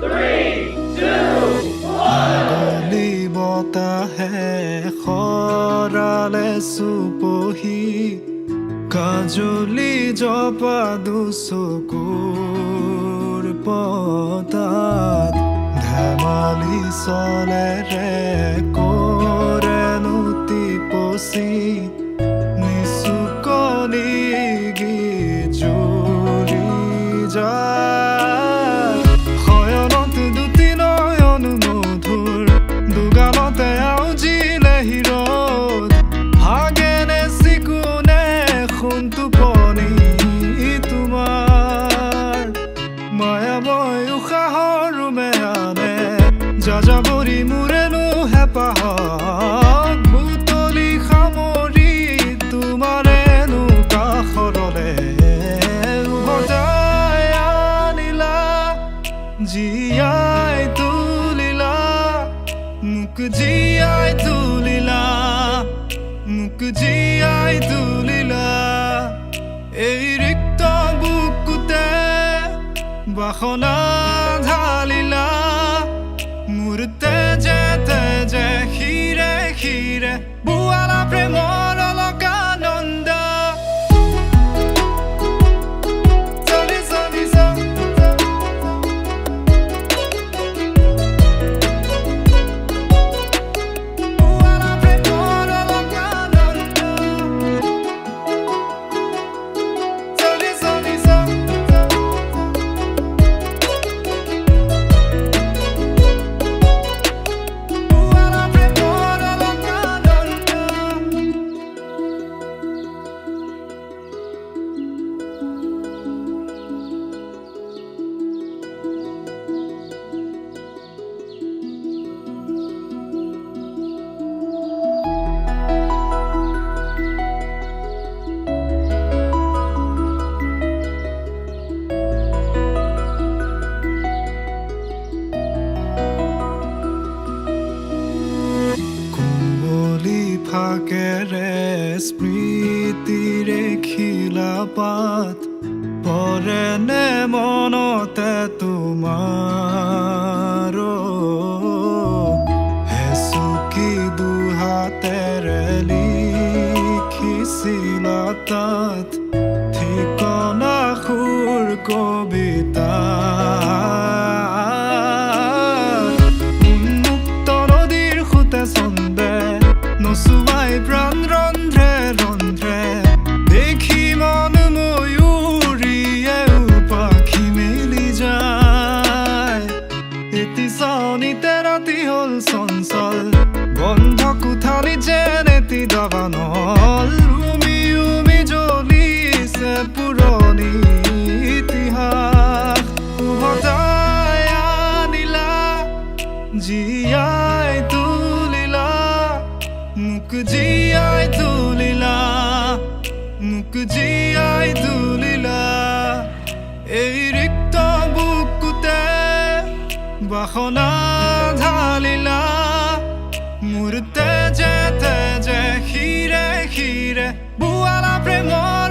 Three, two, one. বতাহে খৰালে চুপহি কাজলি জপা দুচকুৰ পতাত ধেমালি চলেৰে কৰেনো টিপচি নিচুকনি গীত জুৰি যায় শয়নত দুটি নয়ন মধুৰ দুগালতে আউজিলে হিৰত হাগেনে চিকুনে সোণটোপনি তোমাৰ মায়াময় উশাহৰ ৰুমেয়ানে যাযাবৰী মোৰেনো হেঁপাহক বুটলি সামৰি তোমাৰেনো কাষৰলে উভতাই আনিলা জীয়াই তুলিলা মোক জীয়াই তুলিলা মোক জীয়াই তুলিলা এই ৰিক্ত বুকুতে বাসনা ঢালিলা মোৰ তেজে তেজে শিৰে শিৰে বুৱালা প্ৰেমৰ অলকানন্দ চলি চলি বুৱালা প্ৰেমৰ অলকানন্দ চলি চলি বুৱালা প্ৰেমৰ অলকানন্দ কুঁৱলী ফাকেৰে স্মৃতিৰে খিলা পাত পৰেনে মনতে তোমাৰ হেচুকি দুহাতেৰে লিখিছিলা তাত ঠিকনা সুৰ কবিতা উন্মুক্ত নদীৰ সুতে চন্দে নচুৱাই প্ৰাণ ৰন্ধ্ৰে ৰন্ধ্ৰে দেখি মন ময়ূৰীয়ে পাখি মেলি যায় এটি চাউনিতে ৰাতি হ'ল চঞ্চল বন্ধ কোঠালি যেন এটি দাবানল উমি উমি জ্বলিছে পুৰণি ইতিহাস উভতাই আনিলা জীয়াই তুলিলা মোক জীয়াই তুলিলা মোক জীয়াই তুলিলা এই ৰিক্ত বুকুতে বাসনা ঢালিলা মোৰ তেজে তেজে শিৰে শিৰে বুৱালা প্ৰেমৰ